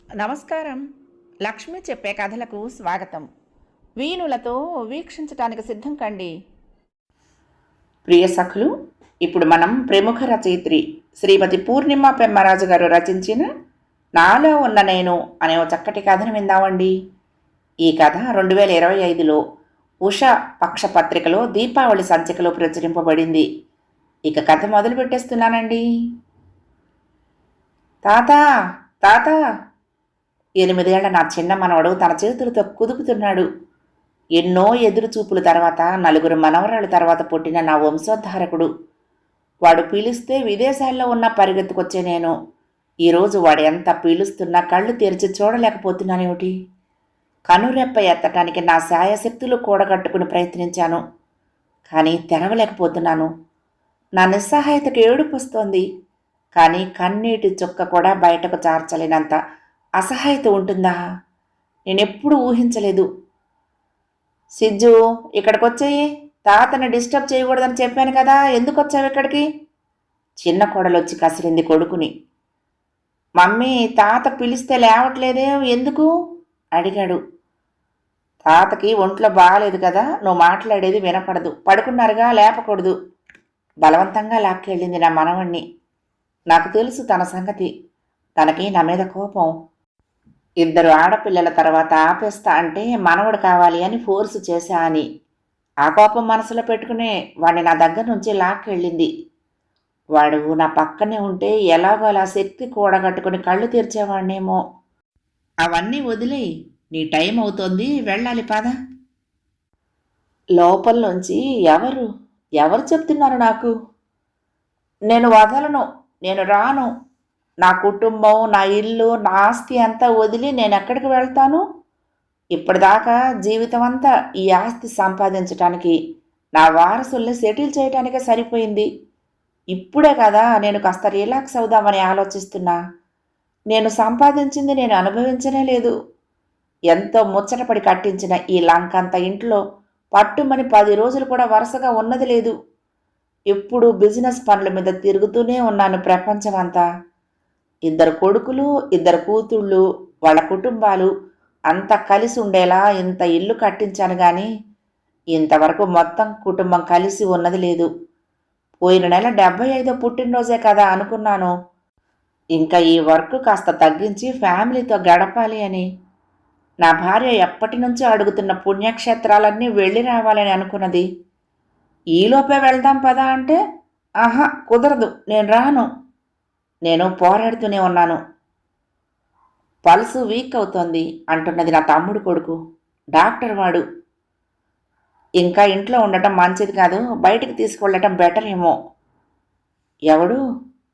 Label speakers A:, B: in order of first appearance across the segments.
A: నమస్కారం. లక్ష్మి చెప్పే కథలకు స్వాగతం. వీణులతో వీక్షించటానికి సిద్ధం కండి. ప్రియ సఖులు, ఇప్పుడు మనం ప్రముఖ రచయిత్రి శ్రీమతి పూర్ణిమ పెమ్మరాజు గారు రచించిన నాలో ఉన్న నేను అనే ఒక చక్కటి కథను విందామండి. ఈ కథ 2025లో ఉషా పక్షపత్రికలో దీపావళి సంచికలో ప్రచురింపబడింది. ఇక కథ మొదలు పెట్టేస్తున్నానండి. తాత తాత 8 ఏళ్ల నా చిన్న మనవడు తన చేతులతో కుదుపుతున్నాడు. ఎన్నో ఎదురుచూపుల తర్వాత 4 మనవరాళ్ళ తర్వాత పుట్టిన నా వంశోద్ధారకుడు. వాడు పీలిస్తే విదేశాల్లో ఉన్న పరిగెత్తుకొచ్చే నేను ఈరోజు వాడు ఎంత పీలుస్తున్నా కళ్ళు తెరిచి చూడలేకపోతున్నానేమిటి? కనురెప్ప ఎత్తటానికి నా శాయశక్తులు కూడగట్టుకుని ప్రయత్నించాను, కానీ తెరవలేకపోతున్నాను. నా నిస్సహాయతకు ఏడుపు వస్తోంది, కానీ కన్నీటి చుక్క కూడా బయటకు చార్చలేనంత అసహాయత ఉంటుందా? నేనెప్పుడు ఊహించలేదు. సిజ్జు, ఇక్కడికి వచ్చేయి. తాతని డిస్టర్బ్ చేయకూడదని చెప్పాను కదా, ఎందుకు వచ్చావు ఇక్కడికి? చిన్న కోడలొచ్చి కసిరింది కొడుకుని. మమ్మీ, తాత పిలిస్తే లేవట్లేదే, ఎందుకు అడిగాడు. తాతకి ఒంట్లో బాగాలేదు కదా, నువ్వు మాట్లాడేది వినపడదు, పడుకున్నారుగా, లేపకూడదు. బలవంతంగా లాక్కెళ్ళింది నా మనవణ్ణి. నాకు తెలుసు తన సంగతి. తనకి నా మీద కోపం. 2 ఆడపిల్లల తర్వాత ఆపేస్తా అంటే మనవడు కావాలి అని ఫోర్సు చేశా అని. ఆ కోపం మనసులో పెట్టుకునే వాడిని నా దగ్గర నుంచి లాక్కెళ్ళింది. వాడు నా పక్కనే ఉంటే ఎలాగో అలా శక్తి కూడగట్టుకుని కళ్ళు తెరిచేవాడినేమో. అవన్నీ వదిలేయి, నీ టైం అవుతోంది, వెళ్ళాలి పద. లోపల్లోంచి ఎవరు చెప్తున్నారు నాకు? నేను వదలను, నేను రాను. నా కుటుంబం, నా ఇల్లు, నా ఆస్తి అంతా వదిలి నేను ఎక్కడికి వెళ్తాను? ఇప్పటిదాకా జీవితం అంతా ఈ ఆస్తి సంపాదించటానికి, నా వారసుల్ని సెటిల్ చేయటానికే సరిపోయింది. ఇప్పుడే కదా నేను కాస్త రిలాక్స్ అవుదామని ఆలోచిస్తున్నా. నేను సంపాదించింది నేను అనుభవించనే లేదు. ఎంతో ముచ్చటపడి కట్టించిన ఈ లంకంత ఇంట్లో పట్టుమని 10 రోజులు కూడా వరుసగా ఉన్నది లేదు. ఎప్పుడూ బిజినెస్ పనుల మీద తిరుగుతూనే ఉన్నాను ప్రపంచమంతా. 2 కొడుకులు, 2 కూతుళ్ళు, వాళ్ళ కుటుంబాలు అంతా కలిసి ఉండేలా ఇంత ఇల్లు కట్టించాను, కానీ ఇంతవరకు మొత్తం కుటుంబం కలిసి ఉన్నది లేదు. పోయిన నెల 75వ పుట్టినరోజే కదా అనుకున్నాను. ఇంకా ఈ వర్క్ కాస్త తగ్గించి ఫ్యామిలీతో గడపాలి అని. నా భార్య ఎప్పటి నుంచో అడుగుతున్న పుణ్యక్షేత్రాలన్నీ వెళ్ళి రావాలని అనుకున్నది. ఈలోపే వెళ్దాం పదా అంటే, ఆహా కుదరదు, నేను రాను. నేను పోరాడుతూనే ఉన్నాను. పల్సు వీక్ అవుతోంది అంటున్నది నా తమ్ముడు కొడుకు, డాక్టర్ వాడు. ఇంకా ఇంట్లో ఉండటం మంచిది కాదు, బయటికి తీసుకువెళ్ళటం బెటర్ ఏమో.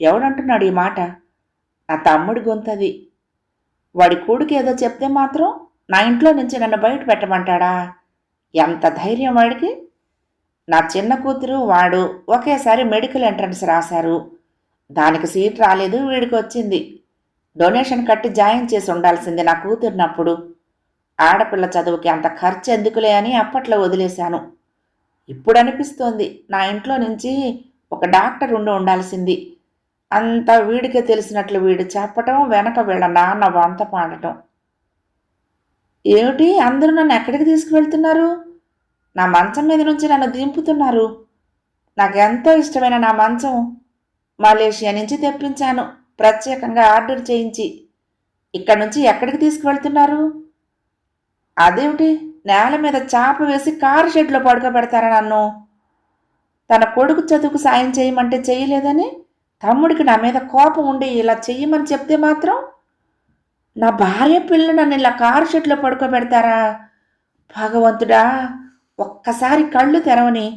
A: ఎవడంటున్నాడు ఈ మాట? నా తమ్ముడి గొంతది. వాడి కొడుకు ఏదో చెప్తే మాత్రం నా ఇంట్లో నుంచి నన్ను బయట పెట్టమంటాడా? ఎంత ధైర్యం వాడికి! నా చిన్న కూతురు వాడు ఒకేసారి మెడికల్ ఎంట్రన్స్ రాశారు. దానికి సీట్ రాలేదు, వీడికి వచ్చింది. డొనేషన్ కట్టి జాయిన్ చేసి ఉండాల్సింది నా కూతురునప్పుడు. ఆడపిల్ల చదువుకి అంత ఖర్చు ఎందుకులే అని అప్పట్లో వదిలేశాను. ఇప్పుడు అనిపిస్తోంది నా ఇంట్లో నుంచి ఒక డాక్టర్ ఉండాల్సింది. అంతా వీడికే తెలిసినట్లు వీడు చెప్పటం, వెనక వీళ్ళ నాన్న వంత పాడటం. ఏమిటి అందరూ నన్ను ఎక్కడికి తీసుకువెళ్తున్నారు? నా మంచం మీద నుంచి నన్ను దింపుతున్నారు. నాకెంతో ఇష్టమైన నా మంచం మలేషియా నుంచి తెప్పించాను, ప్రత్యేకంగా ఆర్డర్ చేయించి. ఇక్కడి నుంచి ఎక్కడికి తీసుకువెళ్తున్నారు? అదేమిటి, నేల మీద చాప వేసి కారు షెడ్లో పడుకోబెడతారా నన్ను? తన కొడుకు చదువుకు సాయం చేయమంటే చేయలేదని తమ్ముడికి నా మీద కోపం ఉండి ఇలా చెయ్యమని చెప్తే మాత్రం నా భార్య పిల్లలు నన్ను ఇలా కారు షెడ్లో పడుకోబెడతారా? భగవంతుడా, ఒక్కసారి కళ్ళు తెరవని,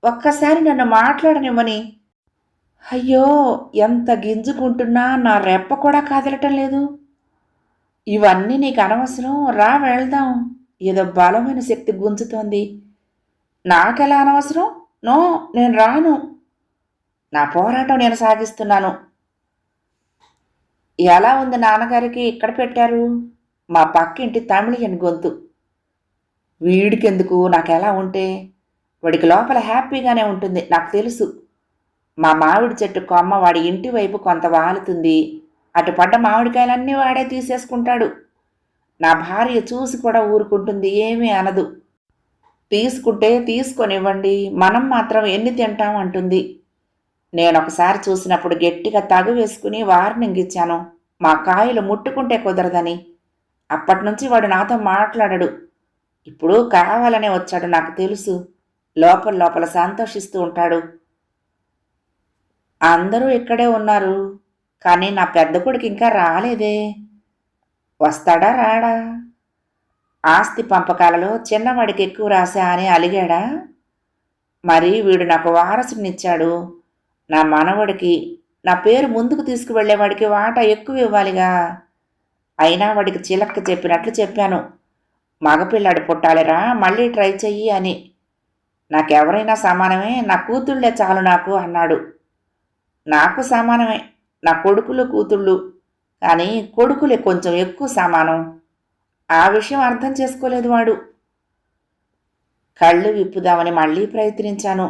A: ఒక్కసారి నన్ను మాట్లాడనివ్వని. అయ్యో, ఎంత గింజుకుంటున్నా నా రెప్ప కూడా కదలటం లేదు. ఇవన్నీ నీకు అనవసరం, రా వెళ్దాం. ఏదో బలమైన శక్తి గుంజుతోంది. నాకెలా అనవసరం? నో, నేను రాను. నా పోరాటం నేను సాగిస్తున్నాను. ఎలా ఉంది నాన్నగారికి ఇక్కడ పెట్టారు? మా పక్కింటి తమిళియన్ గొంతు. వీడికెందుకు, నాకెలా ఉంటే? వాడికి లోపల హ్యాపీగానే ఉంటుంది, నాకు తెలుసు. మా మామిడి చెట్టు కొమ్మ వాడి ఇంటి వైపు కొంత వాలుతుంది. అటు పడ్డ మామిడికాయలన్నీ వాడే తీసేసుకుంటాడు. నా భార్య చూసి కూడా ఊరుకుంటుంది, ఏమీ అనదు. తీసుకుంటే తీసుకొనివ్వండి, మనం మాత్రం ఎన్ని తింటాం అంటుంది. నేనొకసారి చూసినప్పుడు గట్టిగా తగు వేసుకుని వార్నింగ్ ఇచ్చాను, మా కాయలు ముట్టుకుంటే కుదరదని. అప్పటినుంచి వాడు నాతో మాట్లాడడు. ఇప్పుడు కావాలనే వచ్చాడు, నాకు తెలుసు. లోపల లోపల సంతోషిస్తూ ఉంటాడు. అందరూ ఇక్కడే ఉన్నారు, కానీ నా పెద్ద కొడుకు ఇంకా రాలేదే. వస్తాడా రాడా? ఆస్తి పంపకాలలో చిన్నవాడికి ఎక్కువ రాశా అని అలిగాడా? మరి వీడు నాకు వారసునిచ్చాడు. నా మనవడికి నా పేరు ముందుకు తీసుకువెళ్లేవాడికి వాటా ఎక్కువ ఇవ్వాలిగా. అయినా వాడికి చిలక్క చెప్పినట్లు చెప్పాను, మగపిల్లాడు పుట్టాలిరా, మళ్ళీ ట్రై చెయ్యి అని. నాకెవరైనా సమానమే, నా కూతుళ్లే చాలు నాకు అన్నాడు. నాకు సమానమే, నా కొడుకులు కూతుళ్ళు, కానీ కొడుకులే కొంచెం ఎక్కువ సమానం. ఆ విషయం అర్థం చేసుకోలేదు వాడు. కళ్ళు విప్పుదామని మళ్ళీ ప్రయత్నించాను,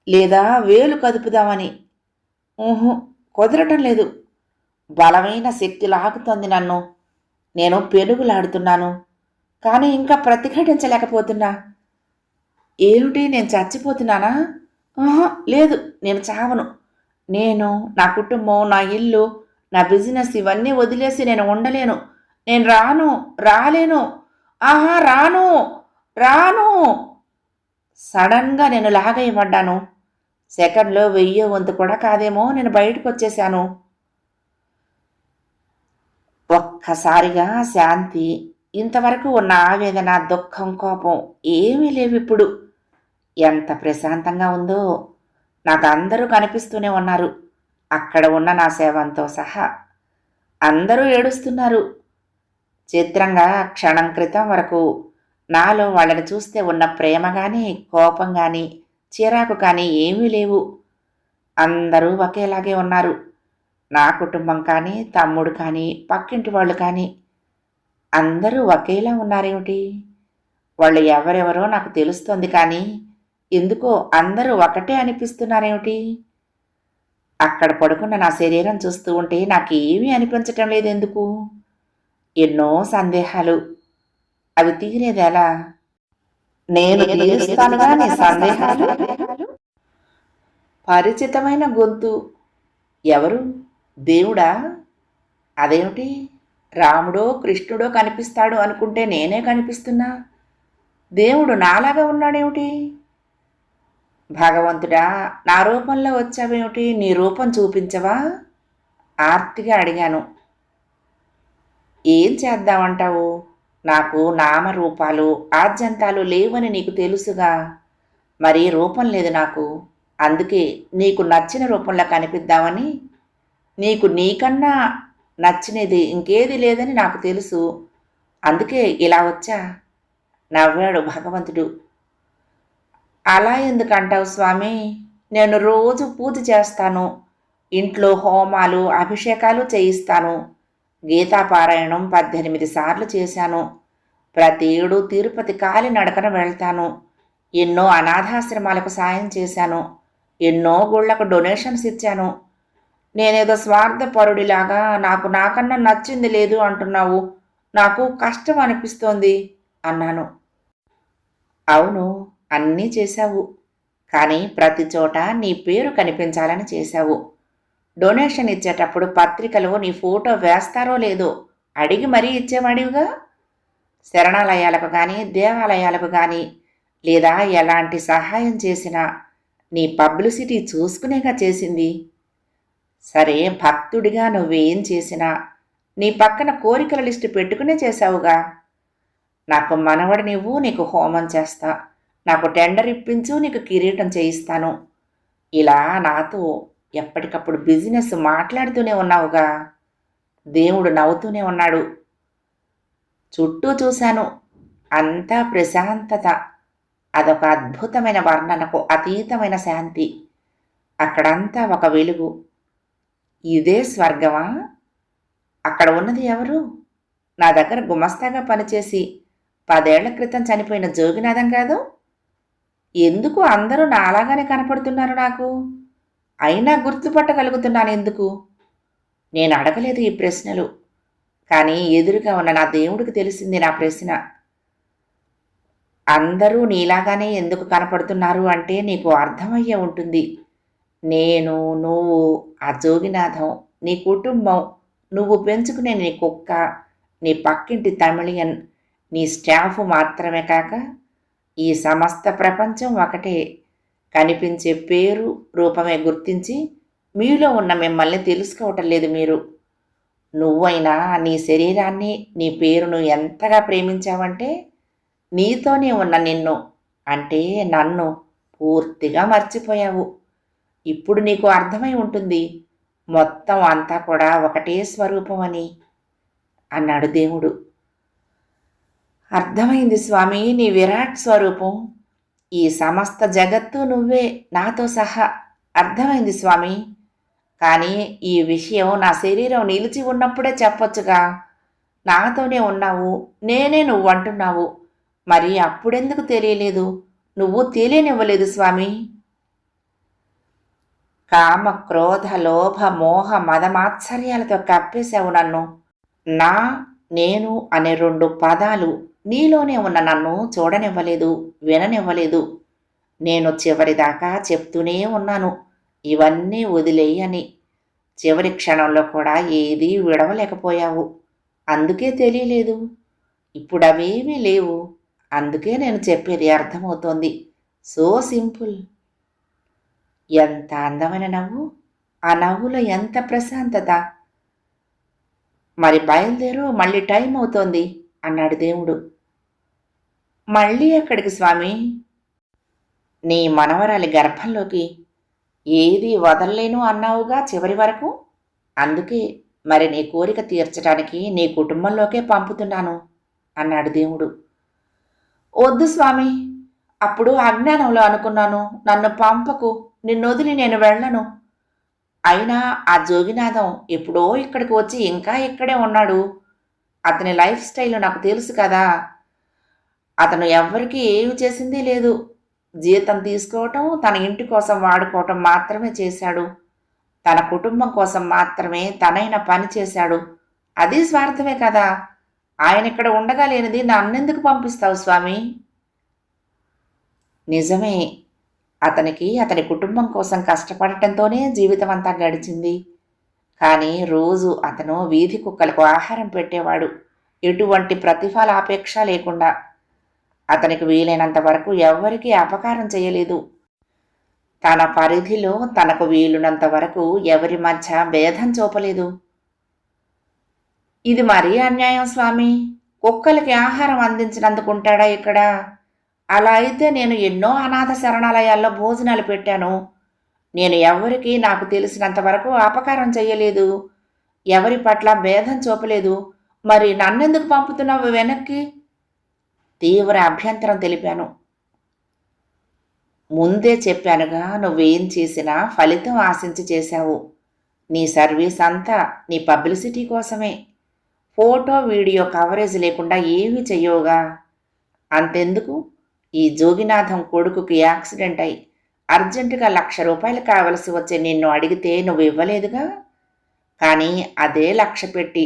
A: లేదా వేలు కదుపుదామని. ఊహు, కుదరటం లేదు. బలమైన శక్తి లాగుతోంది నన్ను. నేను పెనుగులాడుతున్నాను, కానీ ఇంకా ప్రతిఘటించలేకపోతున్నా. ఏమిటి, నేను చచ్చిపోతున్నానా? ఆహా, లేదు, నేను చావను. నేను, నా కుటుంబం, నా ఇల్లు, నా బిజినెస్ ఇవన్నీ వదిలేసి నేను ఉండలేను. నేను రాను, రాలేను. ఆహా, రాను, రాను. సడన్గా నేను లాగేయబడ్డాను. సెకండ్లో 1000 వంతు కూడా కాదేమో నేను బయటకు వచ్చేశాను. ఒక్కసారిగా శాంతి. ఇంతవరకు ఉన్న ఆవేదన, దుఃఖం, కోపం ఏమీ లేవిప్పుడు. ఎంత ప్రశాంతంగా ఉందో. నాకు అందరూ కనిపిస్తూనే ఉన్నారు, అక్కడ ఉన్న నా సేవంతో సహా. అందరూ ఏడుస్తున్నారు. చిత్రంగా క్షణం క్రితం వరకు నాలో వాళ్ళని చూస్తే ఉన్న ప్రేమ కానీ, కోపం కానీ, చిరాకు కానీ ఏమీ లేవు. అందరూ ఒకేలాగే ఉన్నారు. నా కుటుంబం కానీ, తమ్ముడు కానీ, పక్కింటి వాళ్ళు కానీ అందరూ ఒకేలా ఉన్నారేమిటి? వాళ్ళు ఎవరెవరో నాకు తెలుస్తోంది, కానీ ఎందుకో అందరూ ఒకటే అనిపిస్తున్నారేమిటి? అక్కడ పడుకున్న నా శరీరం చూస్తూ ఉంటే నాకేమీ అనిపించటం లేదెందుకు? ఎన్నో సందేహాలు. అవి తీరేదెలా? నేను తీరుస్తానుగా నీ సందేహాలు. పరిచితమైన గొంతు. ఎవరు? దేవుడా? అదేమిటి, రాముడో కృష్ణుడో కనిపిస్తాడు అనుకుంటే నేనే కనిపిస్తున్నా. దేవుడు నాలాగా ఉన్నాడేమిటి? భగవంతుడా, నా రూపంలో వచ్చావేమిటి? నీ రూపం చూపించవా? ఆర్తిగా అడిగాను. ఏం చేద్దామంటావు? నాకు నామరూపాలు, ఆద్యంతాలు లేవని నీకు తెలుసుగా. మరి రూపం లేదు నాకు. అందుకే నీకు నచ్చిన రూపంలో కనిపిద్దామని. నీకు నీకన్నా నచ్చినది ఇంకేది లేదని నాకు తెలుసు, అందుకే ఇలా వచ్చా. నవ్వాడు భగవంతుడు. అలా ఎందుకంటావు స్వామి? నేను రోజు పూజ చేస్తాను, ఇంట్లో హోమాలు, అభిషేకాలు చేయిస్తాను. గీతాపారాయణం 18 సార్లు చేశాను. ప్రతి ఏడు తిరుపతి కాలినడకన వెళ్తాను. ఎన్నో అనాథాశ్రమాలకు సాయం చేశాను. ఎన్నో గుళ్లకు డొనేషన్స్ ఇచ్చాను. నేనేదో స్వార్థపరుడిలాగా నాకు నాకన్నా నచ్చింది లేదు అంటున్నావు. నాకు కష్టం అనిపిస్తోంది అన్నాను. అవును, అన్నీ చేశావు, కానీ ప్రతి చోట నీ పేరు కనిపించాలని చేశావు. డొనేషన్ ఇచ్చేటప్పుడు పత్రికలో నీ ఫోటో వేస్తారో లేదో అడిగి మరీ ఇచ్చేవాడివిగా. శరణాలయాలకు కానీ, దేవాలయాలకు కానీ, లేదా ఎలాంటి సహాయం చేసినా నీ పబ్లిసిటీ చూసుకునేగా చేసింది. సరే, భక్తుడిగా నువ్వేం చేసినా నీ పక్కన కోరికల లిస్టు పెట్టుకునే చేశావుగా. నాకు మనవడి నువ్వు, నీకు హోమం చేస్తా. నాకు టెండర్ ఇప్పించు, నీకు కిరీటం చేయిస్తాను. ఇలా నాతో ఎప్పటికప్పుడు బిజినెస్ మాట్లాడుతూనే ఉన్నావుగా. దేవుడు నవ్వుతూనే ఉన్నాడు. చుట్టూ చూశాను, అంతా ప్రశాంతత. అదొక అద్భుతమైన వర్ణనకు అతీతమైన శాంతి. అక్కడంతా ఒక వెలుగు. ఇదే స్వర్గమా? అక్కడ ఉన్నది ఎవరు? నా దగ్గర గుమస్తాగా పనిచేసి 10 ఏళ్ల క్రితం చనిపోయిన జోగినాథం కాదు? ఎందుకు అందరూ నాలాగానే కనపడుతున్నారు నాకు? అయినా గుర్తుపట్టగలుగుతున్నాను ఎందుకు? నేను అడగలేదు ఈ ప్రశ్నలు. కానీ ఎదురుగా ఉన్న నా దేవుడికి తెలిసింది నా ప్రశ్న. అందరూ నీలాగానే ఎందుకు కనపడుతున్నారు అంటే నీకు అర్థమయ్యే ఉంటుంది. నేను, నువ్వు, ఆ జోగినాథం, నీ కుటుంబం, నువ్వు పెంచుకునే నీ కుక్క, నీ పక్కింటి తమిళియన్, నీ స్టాఫ్ మాత్రమే కాక ఈ సమస్త ప్రపంచం ఒకటే. కనిపించే పేరు, రూపమే గుర్తించి మీలో ఉన్న మిమ్మల్ని తెలుసుకోవటం లేదు మీరు. నువ్వైనా నీ శరీరాన్ని, నీ పేరును ఎంతగా ప్రేమించావంటే నీతోనే ఉన్న నిన్ను, అంటే నన్ను పూర్తిగా మర్చిపోయావు. ఇప్పుడు నీకు అర్థమై ఉంటుంది మొత్తం అంతా కూడా ఒకటే స్వరూపం అని అన్నాడు దేవుడు. అర్థమైంది స్వామి నీ విరాట్ స్వరూపం. ఈ సమస్త జగత్తు నువ్వే నాతో సహా. అర్థమైంది స్వామి. కానీ ఈ విషయం నా శరీరం నిలిచి ఉన్నప్పుడే చెప్పొచ్చుగా. నాతోనే ఉన్నావు, నేనే నువ్వు అంటున్నావు. మరి అప్పుడెందుకు తెలియలేదు? నువ్వు తెలియనివ్వలేదు స్వామి. కామ, క్రోధ, లోభ, మోహ, మదమాత్సర్యాలతో కప్పేశావు నన్ను. నా, నేను అనే 2 పదాలు నీలోనే ఉన్న నన్ను చూడనివ్వలేదు, విననివ్వలేదు. నేను చివరిదాకా చెప్తూనే ఉన్నాను ఇవన్నీ వదిలేయి అని. చివరి క్షణంలో కూడా ఏదీ విడవలేకపోయావు. అందుకే తెలియలేదు. ఇప్పుడు అవేమీ లేవు. అందుకే నేను చెప్పేది అర్థమవుతోంది. So simple. ఎంత అందమైన నవ్వు! ఆ నవ్వులో ఎంత ప్రశాంతత! మరి బయలుదేరు, మళ్ళీ టైం అవుతోంది అన్నాడు దేవుడు. మళ్ళీ ఎక్కడికి స్వామి? నీ మనవరాలి గర్భంలోకి. ఏది వదల్లేను అన్నావుగా చివరి వరకు. అందుకే మరి నీ కోరిక తీర్చడానికి నీ కుటుంబంలోకే పంపుతున్నాను అన్నాడు దేవుడు. వద్దు స్వామి, అప్పుడు అజ్ఞానంలో అనుకున్నాను. నన్ను పంపకు, నిన్నొదిలి నేను వెళ్ళను. అయినా ఆ జోగినాథం ఎప్పుడో ఇక్కడికి వచ్చి ఇంకా ఇక్కడే ఉన్నాడు. అతని లైఫ్ స్టైల్ నాకు తెలుసు కదా. అతను ఎవ్వరికీ ఏమి చేసింది లేదు. జీతం తీసుకోవటం, తన ఇంటి కోసం వాడుకోవటం మాత్రమే చేశాడు. తన కుటుంబం కోసం మాత్రమే తనైన పని చేశాడు. అది స్వార్థమే కదా. ఆయన ఇక్కడ ఉండగా లేనిది నన్నెందుకు పంపిస్తావు స్వామి? నిజమే. అతనికి అతని కుటుంబం కోసం కష్టపడటంతోనే జీవితం అంతా గడిచింది. కానీ రోజు అతను వీధి కుక్కలకు ఆహారం పెట్టేవాడు, ఎటువంటి ప్రతిఫలాపేక్ష లేకుండా. అతనికి వీలైనంత వరకు ఎవ్వరికీ అపకారం చేయలేదు. తన పరిధిలో తనకు వీలునంత వరకు ఎవరి మధ్య భేదం చూపలేదు. ఇది మరీ అన్యాయం స్వామి. కుక్కలకి ఆహారం అందించినందుకుంటాడా ఇక్కడ? అలా అయితే నేను ఎన్నో అనాథ శరణాలయాల్లో భోజనాలు పెట్టాను. నేను ఎవరికి నాకు తెలిసినంత వరకు అపకారం చెయ్యలేదు, ఎవరి పట్ల భేదం చూపలేదు. మరి నన్నెందుకు పంపుతున్నావు వెనక్కి? తీవ్ర అభ్యంతరం తెలిపాను. ముందే చెప్పానుగా, నువ్వేం చేసినా ఫలితం ఆశించి చేశావు. నీ సర్వీస్ అంతా నీ పబ్లిసిటీ కోసమే. ఫోటో వీడియో కవరేజ్ లేకుండా ఏమీ చెయ్యవుగా. అంతెందుకు, ఈ జోగినాథం కొడుకుకి యాక్సిడెంట్ అయి అర్జెంటుగా ₹1,00,000 కావలసి వచ్చే నిన్ను అడిగితే నువ్వు ఇవ్వలేదుగా. కానీ అదే లక్ష్య పెట్టి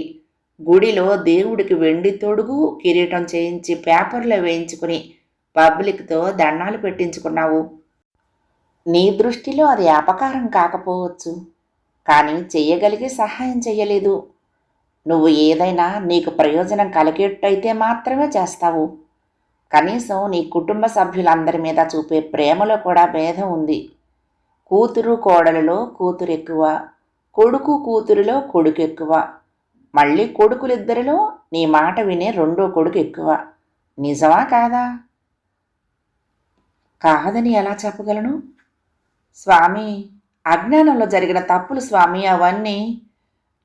A: గుడిలో దేవుడికి వెండి తొడుగు, కిరీటం చేయించి పేపర్లో వేయించుకుని పబ్లిక్తో దండాలు పెట్టించుకున్నావు. నీ దృష్టిలో అది అపకారం కాకపోవచ్చు, కానీ చెయ్యగలిగి సహాయం చెయ్యలేదు. నువ్వు ఏదైనా నీకు ప్రయోజనం కలిగేట్టయితే మాత్రమే చేస్తావు. కనీసం నీ కుటుంబ సభ్యులందరి మీద చూపే ప్రేమలో కూడా భేదం ఉంది. కూతురు కోడలిలో కూతురు ఎక్కువ, కొడుకు కూతురిలో కొడుకు ఎక్కువ, మళ్ళీ కొడుకులిద్దరిలో నీ మాట వినే 2వ కొడుకు ఎక్కువ. నిజమా కాదా? కాదని ఎలా చెప్పగలను స్వామి? అజ్ఞానంలో జరిగిన తప్పులు స్వామి అవన్నీ.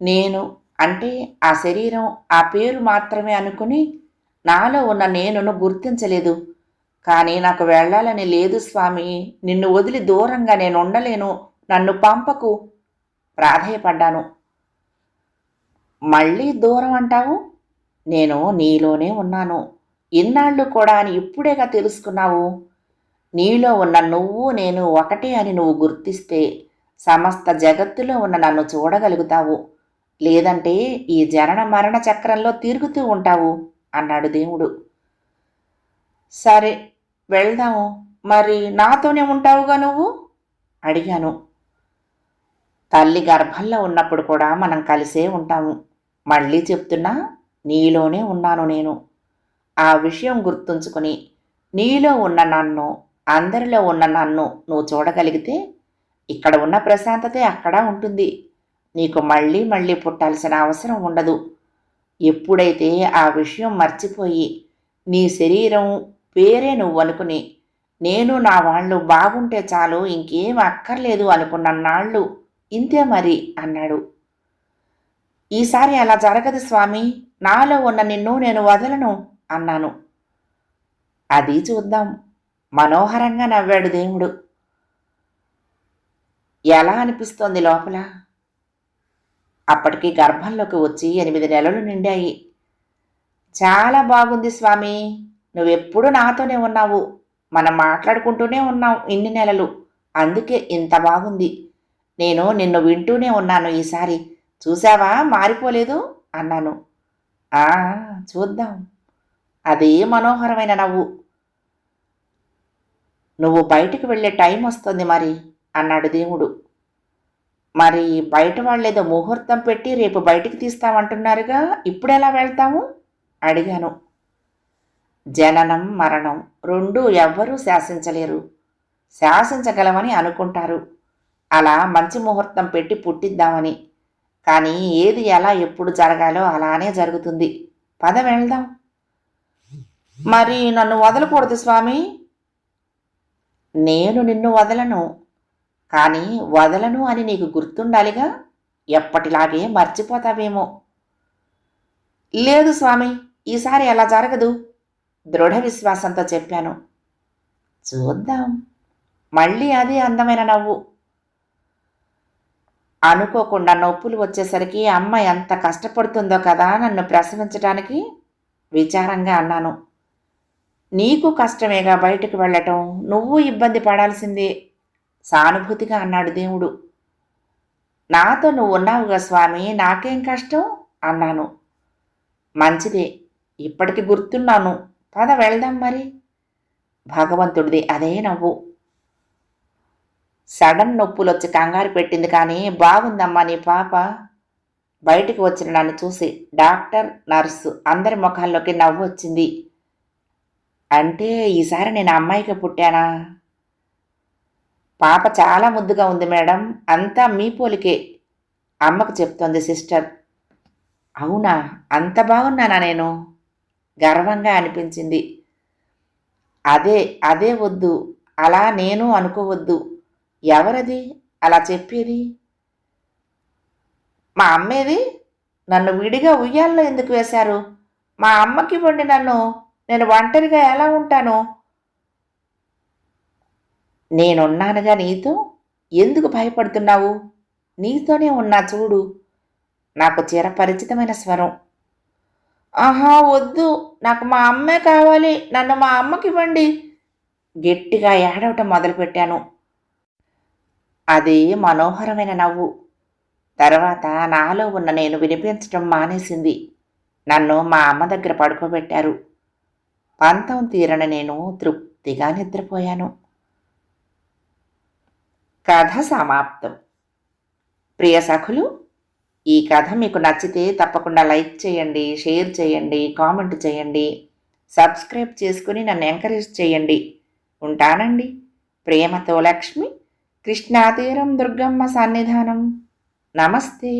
A: నేను అంటే ఆ శరీరం, ఆ పేరు మాత్రమే అనుకుని నాలో ఉన్న నేనును గుర్తించలేదు. కానీ నాకు వెళ్ళాలని లేదు స్వామి. నిన్ను వదిలి దూరంగా నేను ఉండలేను. నన్ను పంపకు ప్రాధేయపడ్డాను. మళ్ళీ దూరం అంటావు? నేను నీలోనే ఉన్నాను ఇన్నాళ్ళు కూడా అని ఇప్పుడేగా తెలుసుకున్నావు. నీలో ఉన్న నువ్వు నేను ఒకటే అని నువ్వు గుర్తిస్తే సమస్త జగత్తులో ఉన్న నన్ను చూడగలుగుతావు. లేదంటే ఈ జనన మరణ చక్రంలో తిరుగుతూ ఉంటావు అన్నాడు దేవుడు. సరే వెళ్దాము. మరి నాతోనే ఉంటావుగా నువ్వు అడిగాను. తల్లి గర్భంలో ఉన్నప్పుడు కూడా మనం కలిసే ఉంటాము. మళ్ళీ చెప్తున్నా, నీలోనే ఉన్నాను నేను. ఆ విషయం గుర్తుంచుకుని నీలో ఉన్న నన్ను, అందరిలో ఉన్న నన్ను నువ్వు చూడగలిగితే ఇక్కడ ఉన్న ప్రశాంతతే అక్కడ ఉంటుంది. నీకు మళ్ళీ మళ్ళీ పుట్టాల్సిన అవసరం ఉండదు. ఎప్పుడైతే ఆ విషయం మర్చిపోయి నీ శరీరం పేరే నువ్వనుకుని నేను నా వాళ్ళు బాగుంటే చాలు ఇంకేం అక్కర్లేదు అనుకున్నన్నాళ్ళు ఇంతే మరి అన్నాడు. ఈసారి అలా జరగదు స్వామి, నాలో ఉన్న నిన్ను నేను వదలను అన్నాను. అది చూద్దాం మనోహరంగా నవ్వాడు దేవుడు. ఎలా అనిపిస్తోంది లోపల? అప్పటికి గర్భంలోకి వచ్చి 8 నెలలు నిండాయి. చాలా బాగుంది స్వామి, నువ్వెప్పుడు నాతోనే ఉన్నావు. మనం మాట్లాడుకుంటూనే ఉన్నాం ఇన్ని నెలలు, అందుకే ఇంత బాగుంది. నేను నిన్ను వింటూనే ఉన్నాను. ఈసారి చూసావా మారిపోలేదు అన్నాను. ఆ చూద్దాం. అదే మనోహరమైన నవ్వు. నువ్వు బయటికి వెళ్ళే టైం వస్తుంది మరి అన్నాడు దేవుడు. మరి బయట వాళ్ళేదో ముహూర్తం పెట్టి రేపు బయటికి తీస్తామంటున్నారుగా, ఇప్పుడెలా వెళ్తాము అడిగాను. జననం మరణం రెండూ ఎవ్వరూ శాసించలేరు. శాసించగలమని అనుకుంటారు, అలా మంచి ముహూర్తం పెట్టి పుట్టిద్దామని. కానీ ఏది ఎలా ఎప్పుడు జరగాలో అలానే జరుగుతుంది. పద వెళ్దాం. మరి నన్ను వదలకూడదు స్వామి. నేను నిన్ను వదలను, కానీ వదలను అని నీకు గుర్తుండాలిగా. ఎప్పటిలాగే మర్చిపోతావేమో. లేదు స్వామి, ఈసారి అలా జరగదు దృఢ విశ్వాసంతో చెప్పాను. చూద్దాం. మళ్ళీ అదే అందమైన నవ్వు. అనుకోకుండా నొప్పులు వచ్చేసరికి అమ్మ ఎంత కష్టపడుతుందో కదా నన్ను ప్రసవించడానికి విచారంగా అన్నాను. నీకు కష్టమేగా బయటకు వెళ్ళటం, నువ్వు ఇబ్బంది పడాల్సిందే సానుభూతిగా అన్నాడు దేవుడు. నాతో నువ్వు ఉన్నావుగా స్వామి, నాకేం కష్టం అన్నాను. మంచిదే, ఇప్పటికి గుర్తున్నాను. పద వెళ్దాం మరి. భగవంతుడిది అదే నవ్వు. సడన్ నొప్పులొచ్చి కంగారు పెట్టింది, కానీ బాగుందమ్మా నీ పాప. బయటికి వచ్చిన నన్ను చూసి డాక్టర్, నర్సు అందరి ముఖాల్లోకి నవ్వు వచ్చింది. అంటే ఈసారి నేను అమ్మాయికి పుట్టానా? పాప చాలా ముద్దుగా ఉంది మేడం, అంతా మీ పోలికే అమ్మకు చెప్తోంది సిస్టర్. అవునా, అంత బాగున్నానా నేను? గర్వంగా అనిపించింది. అదే అదే వద్దు, అలా నేను అనుకోవద్దు. ఎవరది అలా చెప్పేది? మా అమ్మేది? నన్ను విడిగా ఉయ్యాల్లో ఎందుకు వేశారు? మా అమ్మకి ఇవ్వండి నన్ను, నేను ఒంటరిగా ఎలా ఉంటాను? నేనున్నానుగా నీతో, ఎందుకు భయపడుతున్నావు? నీతోనే ఉన్నా చూడు. నాకు చిరపరిచితమైన స్వరం. ఆహా వద్దు, నాకు మా అమ్మే కావాలి, నన్ను మా అమ్మకి ఇవ్వండి. గట్టిగా ఏడవటం మొదలుపెట్టాను. అది మనోహరమైన నవ్వు. తర్వాత నాలో ఉన్న నేను వినిపించటం మానేసింది. నన్ను మా అమ్మ దగ్గర పడుకోబెట్టారు. పంతం తీరని నేను తృప్తిగా నిద్రపోయాను. కథ సమాప్తం. ప్రియ సఖులు, ఈ కథ మీకు నచ్చితే తప్పకుండా లైక్ చేయండి, షేర్ చేయండి, కామెంట్ చేయండి, సబ్స్క్రైబ్ చేసుకుని నన్ను ఎంకరేజ్ చేయండి. ఉంటానండి. ప్రేమతో లక్ష్మి, కృష్ణాతీరం దుర్గమ్మ సన్నిధానం. నమస్తే.